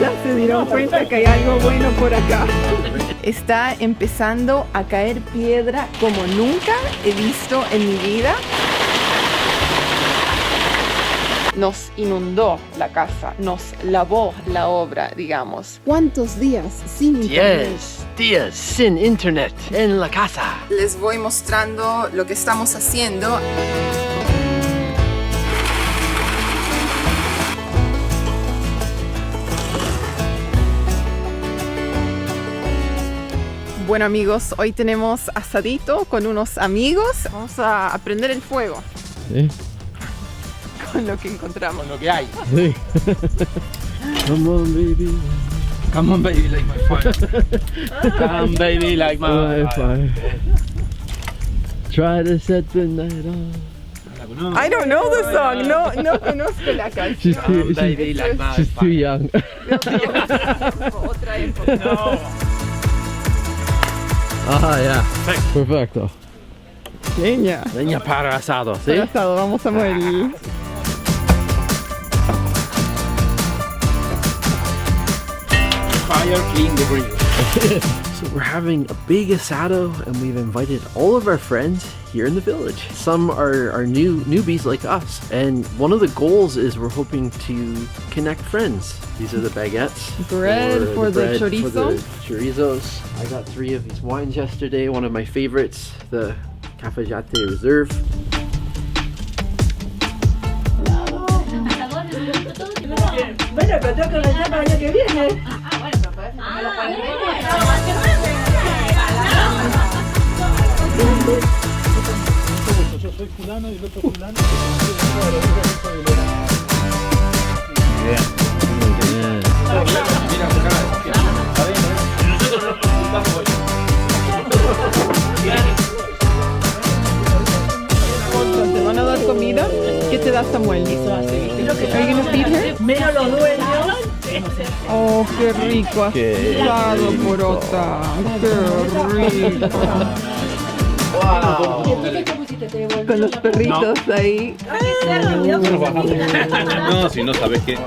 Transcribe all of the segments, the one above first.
Ya se dieron cuenta que hay algo bueno por acá. Está empezando a caer piedra como nunca he visto en mi vida. Nos inundó la casa, nos lavó la obra, digamos. ¿Cuántos días sin internet? 10 días sin internet en la casa. Les voy mostrando lo que estamos haciendo. Bueno amigos, hoy tenemos asadito con unos amigos. Vamos a prender el fuego. Sí. Con lo que encontramos. Con lo que hay. Sí. Come on, baby. Come on, baby, like my fire. Come, baby, like my fire. Try to set the night on. I don't know the song. No conozco la canción. Come, baby, like my She's too young. Otra época. No. Ah, ya. Perfecto. Leña. Leña para asado, ¿sí? Para asado, vamos a morir. Fire clean the grill. So we're having a big asado and we've invited all of our friends here in the village. Some are newbies like us, and one of the goals is we're hoping to connect friends. These are the baguettes. Bread for the chorizo. For the chorizos. I got 3 of these wines yesterday. One of my favorites, the Cafayate Reserve. Bueno, pero tengo que vender para el año que viene. Yo soy fulano y el otro fulano. ¿Te van a dar comida? ¿Qué te da Samuel? Are you gonna feed her? Menos los dueños. Oh, qué rico asado por otra. Qué rico. Con los perritos ahí. No, si no sabes qué.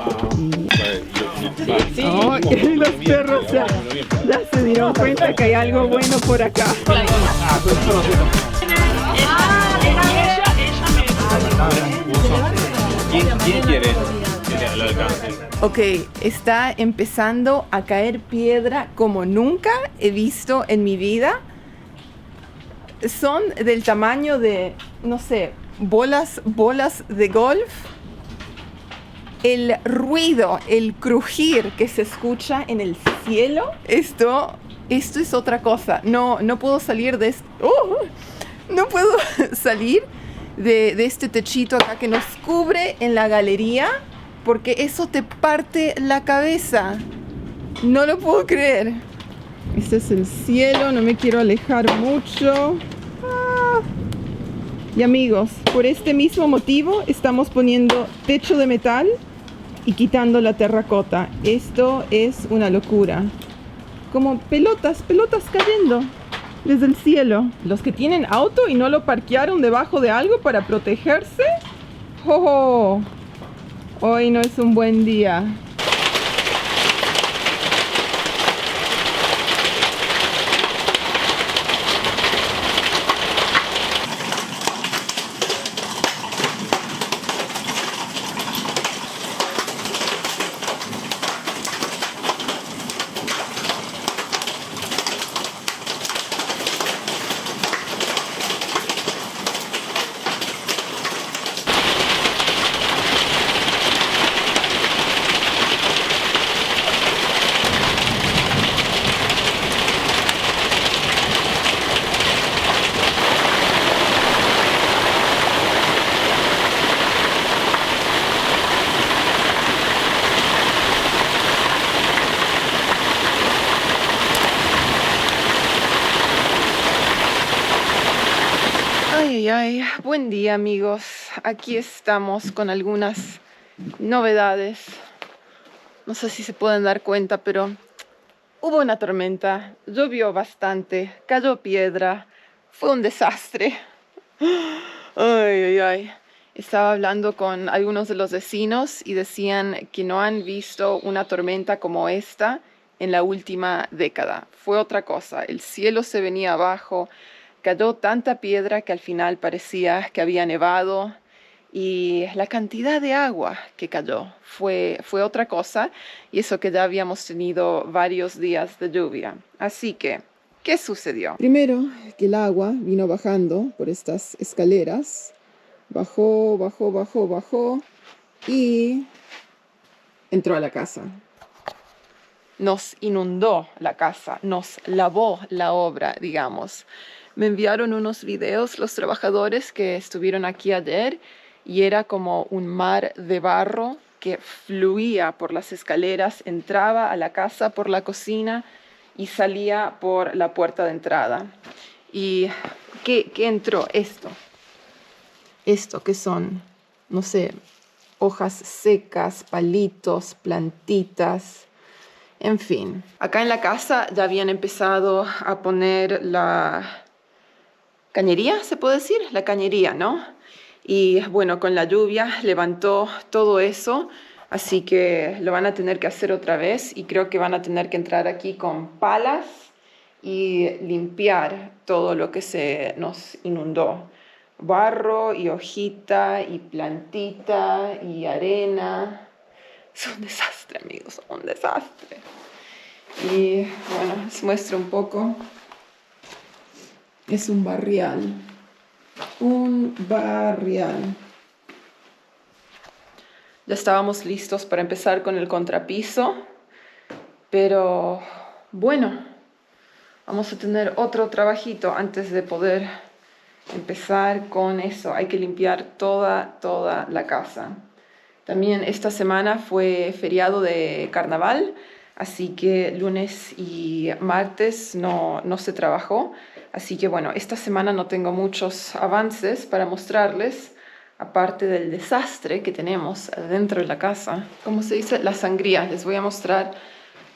Oh, y los perros ya se dieron cuenta que hay algo bueno por acá. ¿Quién quiere que le alcance? Ok, está empezando a caer piedra como nunca he visto en mi vida. Son del tamaño de, no sé, bolas de golf. El ruido, el crujir que se escucha en el cielo, esto es otra cosa. No puedo salir de esto. No puedo salir de este techito acá que nos cubre en la galería, porque eso te parte la cabeza. No lo puedo creer. Este es el cielo, no me quiero alejar mucho. Y amigos, por este mismo motivo estamos poniendo techo de metal y quitando la terracota. Esto es una locura. Como pelotas cayendo desde el cielo. Los que tienen auto y no lo parquearon debajo de algo para protegerse. ¡Oh! Hoy no es un buen día. Buen día amigos, aquí estamos con algunas novedades. No sé si se pueden dar cuenta, pero hubo una tormenta, llovió bastante, cayó piedra, fue un desastre. Estaba hablando con algunos de los vecinos y decían que no han visto una tormenta como esta en la última década. Fue otra cosa. El cielo se venía abajo, cayó tanta piedra que al final parecía que había nevado y la cantidad de agua que cayó fue otra cosa, y eso que ya habíamos tenido varios días de lluvia. Así que, ¿qué sucedió? Primero, que el agua vino bajando por estas escaleras. Bajó y entró a la casa. Nos inundó la casa, nos lavó la obra, digamos. Me enviaron unos videos los trabajadores que estuvieron aquí ayer y era como un mar de barro que fluía por las escaleras, entraba a la casa por la cocina y salía por la puerta de entrada. ¿Y qué entró? Esto que son, no sé, hojas secas, palitos, plantitas, en fin. Acá en la casa ya habían empezado a poner la cañería, ¿se puede decir? La cañería, ¿no? Y bueno, con la lluvia levantó todo eso, así que lo van a tener que hacer otra vez y creo que van a tener que entrar aquí con palas y limpiar todo lo que se nos inundó. Barro y hojita y plantita y arena. Es un desastre, amigos, un desastre. Y bueno, les muestro un poco. Es un barrial. Un barrial. Ya estábamos listos para empezar con el contrapiso, pero bueno, vamos a tener otro trabajito antes de poder empezar con eso. Hay que limpiar toda la casa. También esta semana fue feriado de carnaval, así que lunes y martes no se trabajó. Así que bueno, esta semana no tengo muchos avances para mostrarles, aparte del desastre que tenemos dentro de la casa. ¿Cómo se dice? La sangría. Les voy a mostrar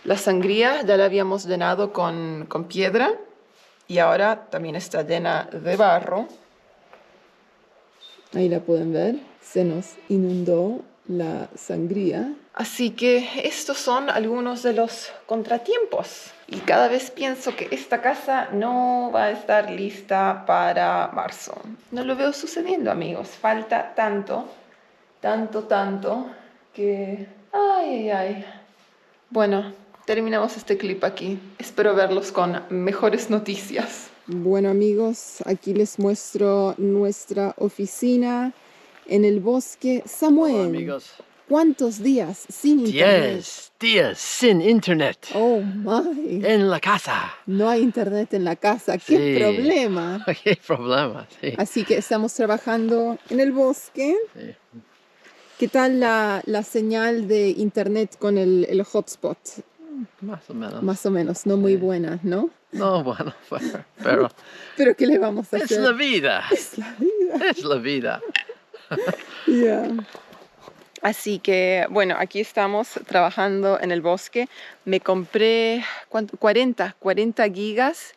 la sangría. Ya la habíamos llenado con piedra. Y ahora también está llena de barro. Ahí la pueden ver. Se nos inundó la sangría. Así que estos son algunos de los contratiempos. Y cada vez pienso que esta casa no va a estar lista para marzo. No lo veo sucediendo, amigos. Falta tanto que... Ay. Bueno, terminamos este clip aquí. Espero verlos con mejores noticias. Bueno, amigos, aquí les muestro nuestra oficina en el bosque. Samuel, Hola, amigos. ¿cuántos días sin internet? 10 días sin internet. Oh, my. En la casa. No hay internet en la casa. ¡Qué Sí. problema! Qué problema, sí. Así que estamos trabajando en el bosque. Sí. ¿Qué tal la señal de internet con el hotspot? Más o menos. Más o menos, no muy Sí. buena, ¿no? No, bueno, pero Pero ¿qué le vamos a es hacer? la vida. Es la vida. Es la vida. Yeah. Así que, bueno, aquí estamos trabajando en el bosque. Me compré 40 gigas,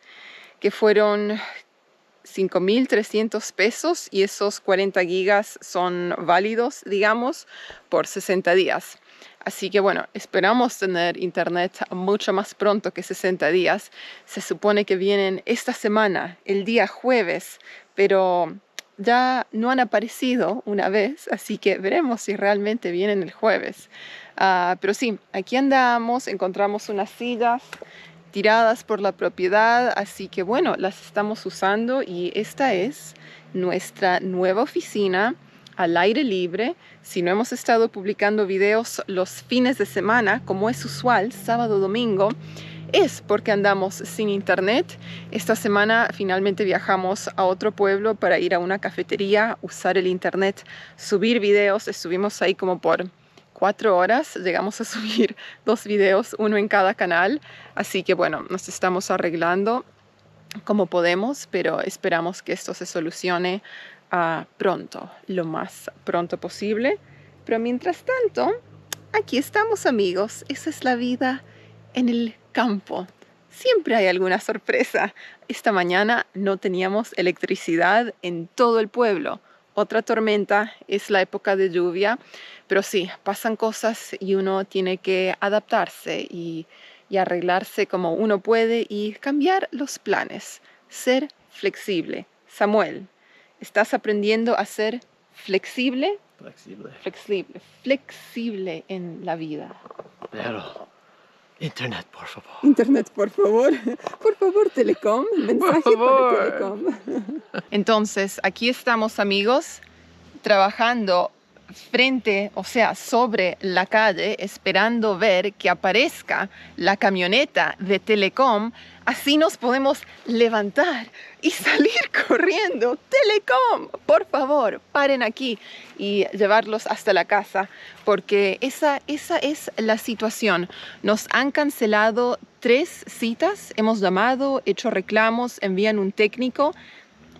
que fueron 5.300 pesos, y esos 40 gigas son válidos, digamos, por 60 días. Así que bueno, esperamos tener internet mucho más pronto que 60 días. Se supone que vienen esta semana, el día jueves, pero ya no han aparecido una vez, así que veremos si realmente vienen el jueves. Pero sí, aquí andamos, encontramos unas sillas tiradas por la propiedad, así que bueno, las estamos usando y esta es nuestra nueva oficina al aire libre. Si no hemos estado publicando videos los fines de semana, como es usual, sábado, domingo, es porque andamos sin internet. Esta semana finalmente viajamos a otro pueblo para ir a una cafetería, usar el internet, subir videos. Estuvimos ahí como por 4 horas, llegamos a subir 2 videos, uno en cada canal. Así que bueno, nos estamos arreglando como podemos, pero esperamos que esto se solucione pronto, lo más pronto posible. Pero mientras tanto, aquí estamos, amigos. Esa es la vida en el campo. Siempre hay alguna sorpresa. Esta mañana no teníamos electricidad en todo el pueblo. otra tormenta, es la época de lluvia, pero sí, pasan cosas y uno tiene que adaptarse y arreglarse como uno puede y cambiar los planes, ser flexible. Samuel, ¿estás aprendiendo a ser flexible? Flexible en la vida. Pero, internet, por favor. Internet, por favor. Por favor, Telecom. Mensaje para Telecom. Entonces, aquí estamos, amigos, trabajando frente, o sea, sobre la calle, esperando ver que aparezca la camioneta de Telecom. Así nos podemos levantar y salir corriendo. Telecom, por favor, paren aquí y llevarlos hasta la casa, porque esa es la situación. Nos han cancelado 3 citas, hemos llamado, hecho reclamos, envían un técnico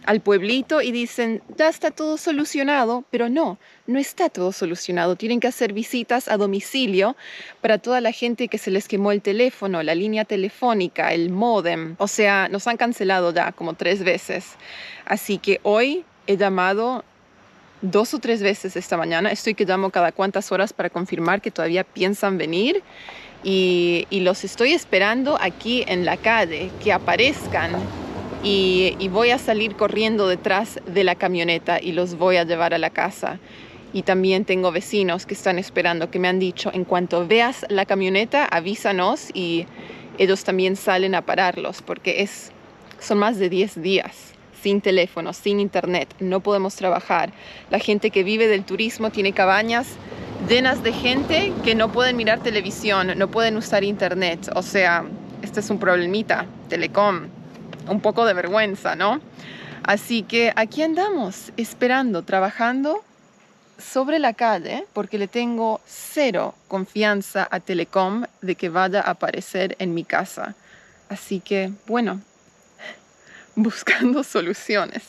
al pueblito y dicen, ya está todo solucionado, pero no está todo solucionado. Tienen que hacer visitas a domicilio para toda la gente que se les quemó el teléfono, la línea telefónica, el módem. O sea, nos han cancelado ya como 3 veces. Así que hoy he llamado 2 o 3 veces esta mañana. Estoy que llamo cada cuantas horas para confirmar que todavía piensan venir. Y los estoy esperando aquí en la calle, que aparezcan. Y voy a salir corriendo detrás de la camioneta y los voy a llevar a la casa. Y también tengo vecinos que están esperando, que me han dicho, en cuanto veas la camioneta, avísanos, y ellos también salen a pararlos, porque son más de 10 días sin teléfono, sin internet, no podemos trabajar. La gente que vive del turismo tiene cabañas llenas de gente que no pueden mirar televisión, no pueden usar internet. O sea, este es un problemita, Telecom. Un poco de vergüenza, ¿no? Así que aquí andamos, esperando, trabajando sobre la calle, porque le tengo 0 confianza a Telecom de que vaya a aparecer en mi casa. Así que, bueno, buscando soluciones.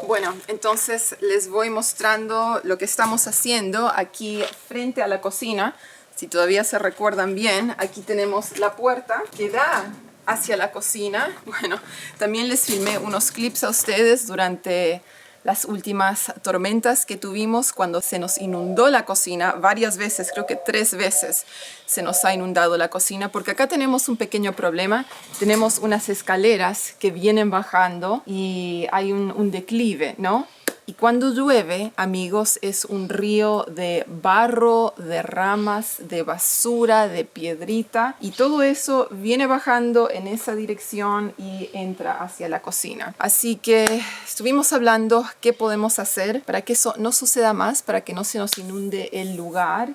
Bueno, entonces les voy mostrando lo que estamos haciendo aquí frente a la cocina. Si todavía se recuerdan bien, aquí tenemos la puerta que da hacia la cocina. Bueno, también les filmé unos clips a ustedes durante las últimas tormentas que tuvimos cuando se nos inundó la cocina varias veces, creo que 3 veces se nos ha inundado la cocina, porque acá tenemos un pequeño problema. Tenemos unas escaleras que vienen bajando y hay un declive, ¿no? Y cuando llueve, amigos, es un río de barro, de ramas, de basura, de piedrita. Y todo eso viene bajando en esa dirección y entra hacia la cocina. Así que estuvimos hablando qué podemos hacer para que eso no suceda más, para que no se nos inunde el lugar.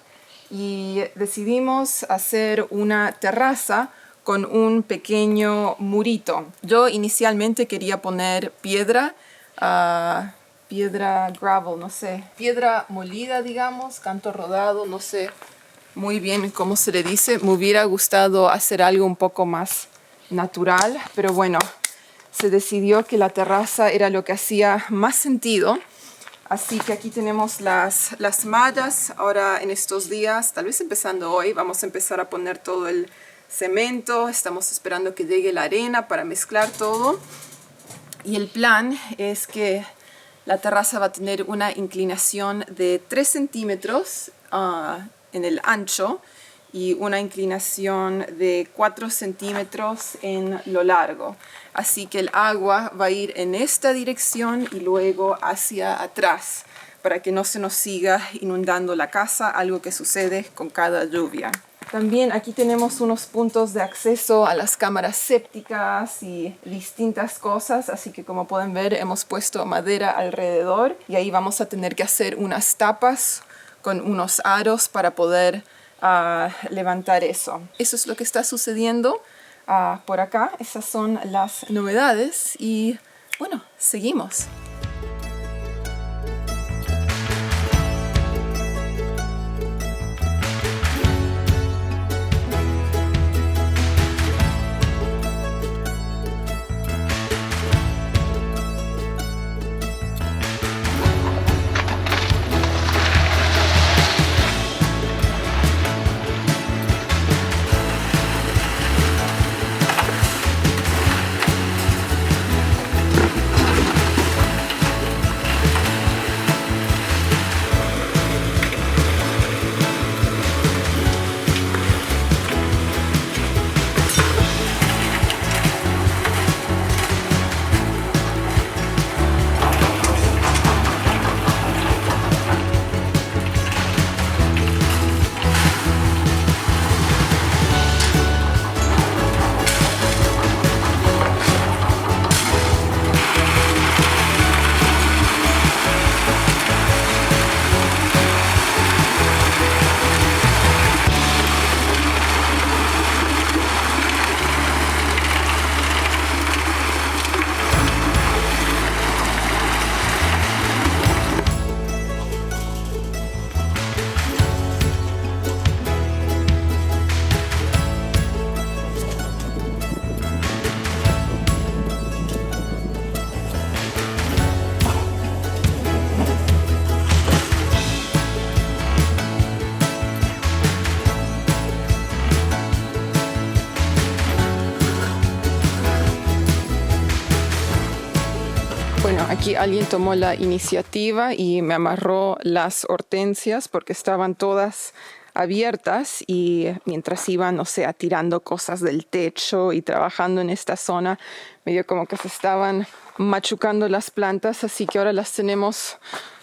Y decidimos hacer una terraza con un pequeño murito. Yo inicialmente quería poner piedra gravel, no sé, piedra molida, digamos, canto rodado, no sé muy bien cómo se le dice. Me hubiera gustado hacer algo un poco más natural, pero bueno, se decidió que la terraza era lo que hacía más sentido. Así que aquí tenemos las mallas. Ahora en estos días, tal vez empezando hoy, vamos a empezar a poner todo el cemento. Estamos esperando que llegue la arena para mezclar todo. Y el plan es que la terraza va a tener una inclinación de 3 centímetros en el ancho y una inclinación de 4 centímetros en lo largo. Así que el agua va a ir en esta dirección y luego hacia atrás, para que no se nos siga inundando la casa, algo que sucede con cada lluvia. También aquí tenemos unos puntos de acceso a las cámaras sépticas y distintas cosas, así que como pueden ver hemos puesto madera alrededor y ahí vamos a tener que hacer unas tapas con unos aros para poder levantar eso. Eso es lo que está sucediendo por acá. Esas son las novedades y bueno, seguimos. alguien tomó la iniciativa y me amarró las hortensias porque estaban todas abiertas y mientras iban, no sé, tirando cosas del techo y trabajando en esta zona, medio como que se estaban machucando las plantas, así que ahora las tenemos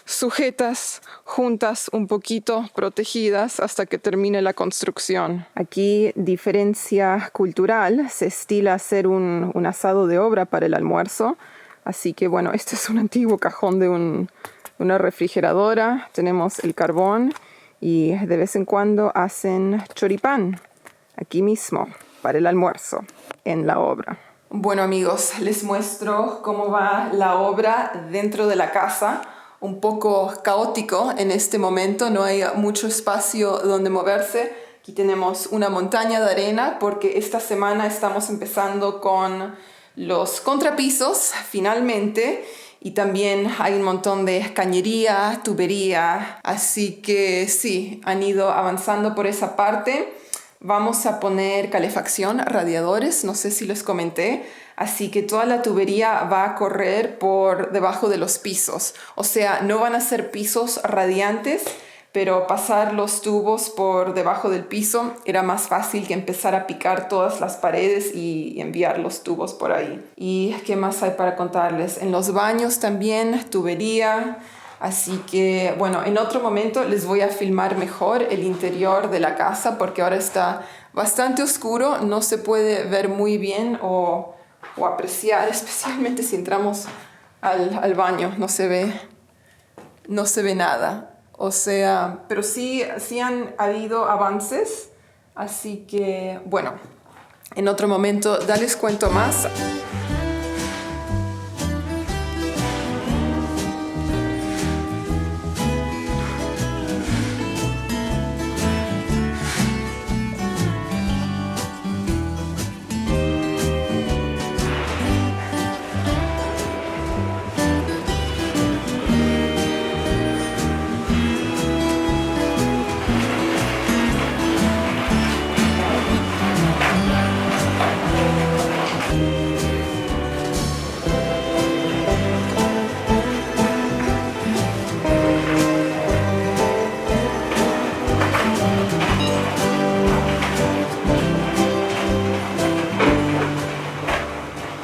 sujetas, juntas, un poquito protegidas hasta que termine la construcción. Aquí, diferencia cultural, se estila hacer un asado de obra para el almuerzo. Así que bueno, este es un antiguo cajón de una refrigeradora. Tenemos el carbón y de vez en cuando hacen choripán aquí mismo para el almuerzo en la obra. Bueno amigos, les muestro cómo va la obra dentro de la casa. Un poco caótico en este momento, no hay mucho espacio donde moverse. Aquí tenemos una montaña de arena porque esta semana estamos empezando con los contrapisos finalmente y también hay un montón de cañería, tubería, así que sí, han ido avanzando por esa parte. Vamos a poner calefacción, radiadores, no sé si les comenté. Así que toda la tubería va a correr por debajo de los pisos. O sea, no van a ser pisos radiantes, pero pasar los tubos por debajo del piso era más fácil que empezar a picar todas las paredes y enviar los tubos por ahí. ¿Y qué más hay para contarles? En los baños también, tubería. Así que, bueno, en otro momento les voy a filmar mejor el interior de la casa porque ahora está bastante oscuro, no se puede ver muy bien o apreciar, especialmente si entramos al baño, no se ve nada. O sea, pero sí han habido avances, así que, bueno, en otro momento les cuento más.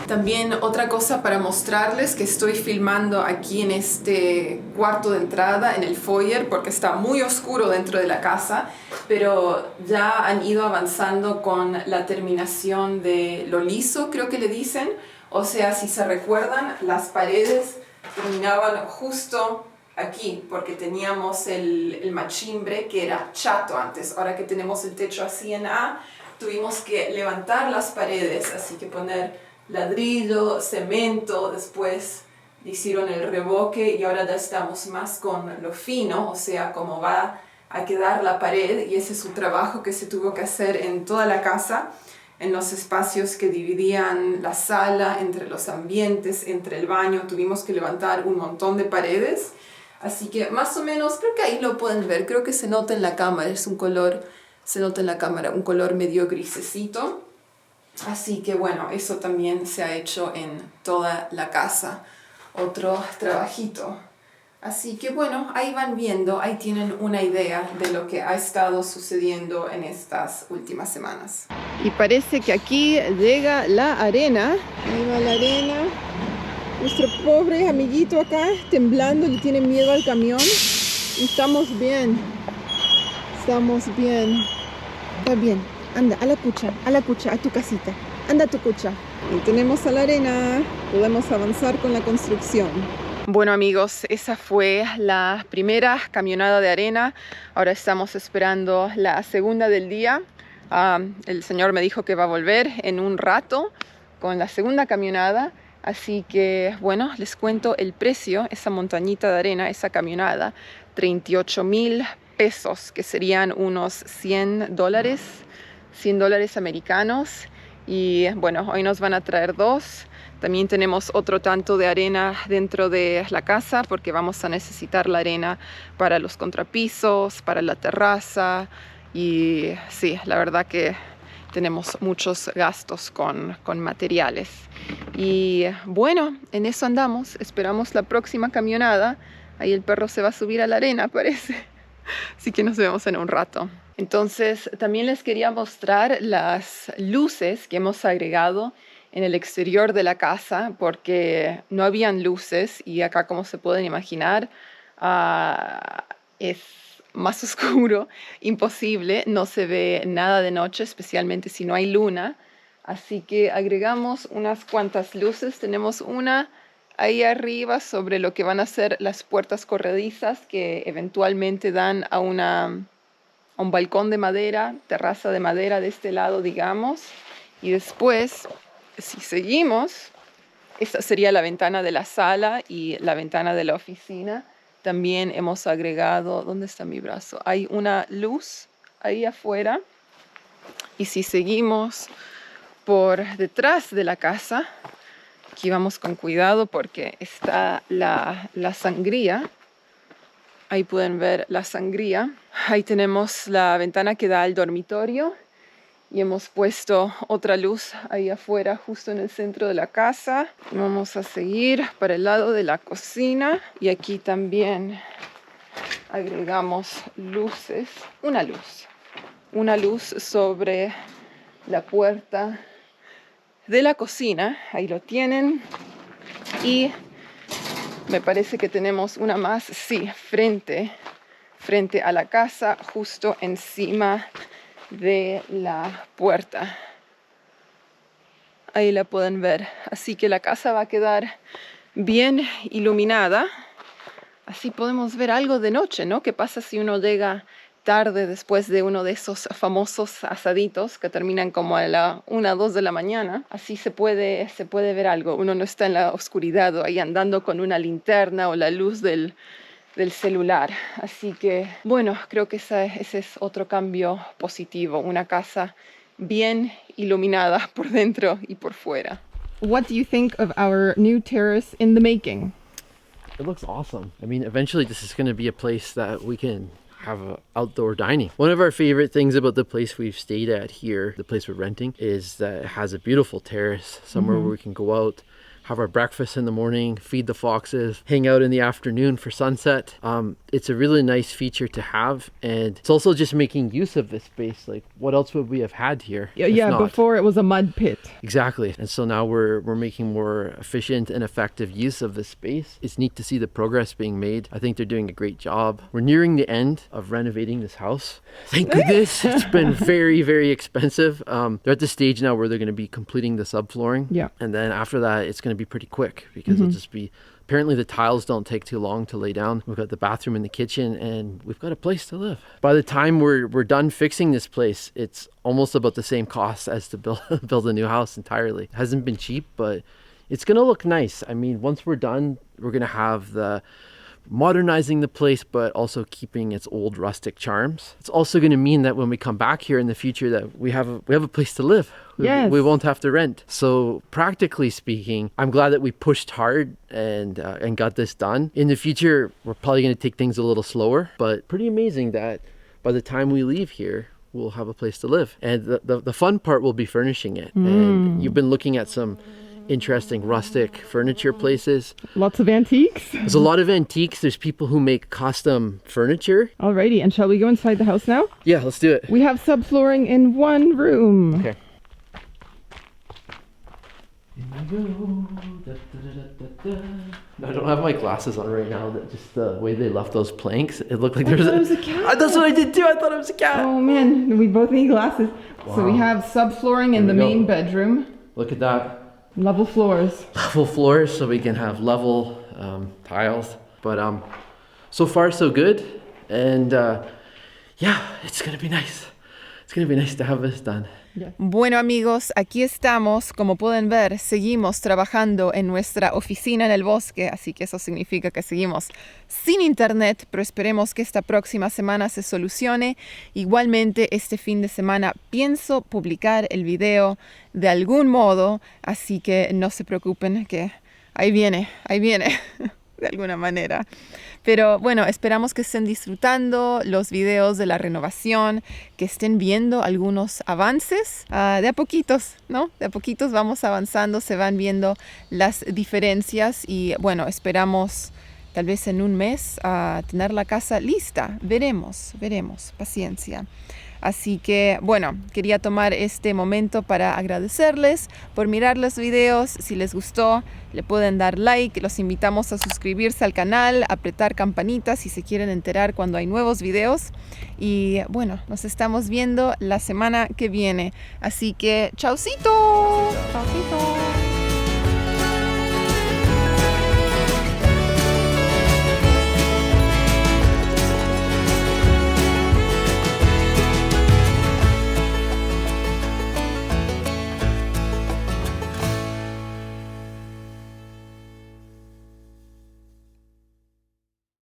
También otra cosa para mostrarles que estoy filmando aquí en este cuarto de entrada, en el foyer, porque está muy oscuro dentro de la casa, pero ya han ido avanzando con la terminación de lo liso, creo que le dicen. O sea, si se recuerdan, las paredes terminaban justo aquí, porque teníamos el machimbre que era chato antes. Ahora que tenemos el techo así en A, tuvimos que levantar las paredes, así que poner ladrillo, cemento, después hicieron el revoque y ahora ya estamos más con lo fino, o sea, cómo va a quedar la pared, y ese es un trabajo que se tuvo que hacer en toda la casa, en los espacios que dividían la sala, entre los ambientes, entre el baño. Tuvimos que levantar un montón de paredes, así que más o menos, creo que ahí lo pueden ver, creo que se nota en la cámara, se nota en la cámara un color medio grisecito. Así que bueno, eso también se ha hecho en toda la casa, otro trabajito. Así que bueno, ahí van viendo, ahí tienen una idea de lo que ha estado sucediendo en estas últimas semanas. Y parece que aquí llega la arena, ahí va la arena. Nuestro pobre amiguito acá temblando, le tiene miedo al camión. Y estamos bien, está bien. Anda, a la cucha, a tu casita. Anda a tu cucha. Y tenemos a la arena. Podemos avanzar con la construcción. Bueno amigos, esa fue la primera camionada de arena. Ahora estamos esperando la segunda del día. El señor me dijo que va a volver en un rato con la segunda camionada. Así que, bueno, les cuento el precio. Esa montañita de arena, esa camionada, 38,000 pesos, que serían unos $100. $100 americanos. Y bueno, hoy nos van a traer 2. También tenemos otro tanto de arena dentro de la casa porque vamos a necesitar la arena para los contrapisos, para la terraza. Y sí, la verdad que tenemos muchos gastos con materiales. Y bueno, en eso andamos. Esperamos la próxima camionada. Ahí el perro se va a subir a la arena, parece. Así que nos vemos en un rato. Entonces, también les quería mostrar las luces que hemos agregado en el exterior de la casa, porque no habían luces y acá, como se pueden imaginar, es más oscuro, imposible, no se ve nada de noche, especialmente si no hay luna. Así que agregamos unas cuantas luces. Tenemos una ahí arriba sobre lo que van a ser las puertas corredizas que eventualmente dan a un balcón de madera, terraza de madera de este lado, digamos. Y después, si seguimos, esta sería la ventana de la sala y la ventana de la oficina. También hemos agregado, ¿dónde está mi brazo? Hay una luz ahí afuera. Y si seguimos por detrás de la casa, aquí vamos con cuidado porque está la sangría. Ahí pueden ver la sangría. Ahí tenemos la ventana que da al dormitorio. Y hemos puesto otra luz ahí afuera, justo en el centro de la casa. Vamos a seguir para el lado de la cocina. Y aquí también agregamos luces. Una luz sobre la puerta de la cocina. Ahí lo tienen. Y me parece que tenemos una más, sí, frente a la casa, justo encima de la puerta. Ahí la pueden ver. Así que la casa va a quedar bien iluminada. Así podemos ver algo de noche, ¿no? ¿Qué pasa si uno llega tarde después de uno de esos famosos asaditos que terminan como a la 1 o 2 de la mañana? Así se puede ver algo. Uno no está en la oscuridad o ahí andando con una linterna o la luz del celular. Así que, bueno, creo que ese es otro cambio positivo. Una casa bien iluminada por dentro y por fuera. What do you think of our new terrace in the making? It looks awesome. I mean, eventually this is going to be a place that we can have outdoor dining. One of our favorite things about the place we've stayed at here, the place we're renting, is that it has a beautiful terrace, somewhere where we can go out, have our breakfast in the morning, feed the foxes, hang out in the afternoon for sunset. It's a really nice feature to have, and it's also just making use of this space. Like, what else would we have had here? Yeah, before it was a mud pit. Exactly. And so now we're making more efficient and effective use of this space. It's neat to see the progress being made. I think they're doing a great job. We're nearing the end of renovating this house. Thank goodness. It's been very, very expensive. They're at the stage now where they're going to be completing the subflooring. Yeah. And then after that, it's going to be pretty quick because it'll just be, apparently the tiles don't take too long to lay down. We've got the bathroom and the kitchen, and we've got a place to live. By the time we're done fixing this place, it's almost about the same cost as to build a new house entirely. It hasn't been cheap, but it's gonna look nice. I mean, once we're done, we're gonna have the modernizing the place, but also keeping its old rustic charms. It's also going to mean that when we come back here in the future, that we have a place to live. We won't have to rent. So practically speaking, I'm glad that we pushed hard and got this done. In the future, we're probably going to take things a little slower, but pretty amazing that by the time we leave here, we'll have a place to live. And the fun part will be furnishing it. And you've been looking at some interesting rustic furniture places. Lots of antiques. There's a lot of antiques. There's people who make custom furniture. Alrighty, and shall we go inside the house now? Yeah, let's do it. We have subflooring in one room. Okay. I don't have my glasses on right now. That just the way they left those planks, it looked like there was a cat. That's what I did too. I thought it was a cat. Oh man, we both need glasses. Wow. So we have subflooring in the main bedroom. Look at that. Level floors. Level floors, so we can have level tiles. But so far so good, and yeah, it's gonna be nice. It's gonna be nice to have this done. Bueno amigos, aquí estamos, como pueden ver, seguimos trabajando en nuestra oficina en el bosque, así que eso significa que seguimos sin internet, pero esperemos que esta próxima semana se solucione. Igualmente este fin de semana pienso publicar el video de algún modo, así que no se preocupen que ahí viene. de alguna manera. Pero bueno, esperamos que estén disfrutando los videos de la renovación, que estén viendo algunos avances. De a poquitos, ¿no? De a poquitos vamos avanzando, se van viendo las diferencias y bueno, esperamos tal vez en un mes tener la casa lista. Veremos, paciencia. Así que, bueno, quería tomar este momento para agradecerles por mirar los videos. Si les gustó, le pueden dar like. Los invitamos a suscribirse al canal, apretar campanita si se quieren enterar cuando hay nuevos videos. Y, bueno, nos estamos viendo la semana que viene. Así que, ¡chaucito! ¡Chaucito!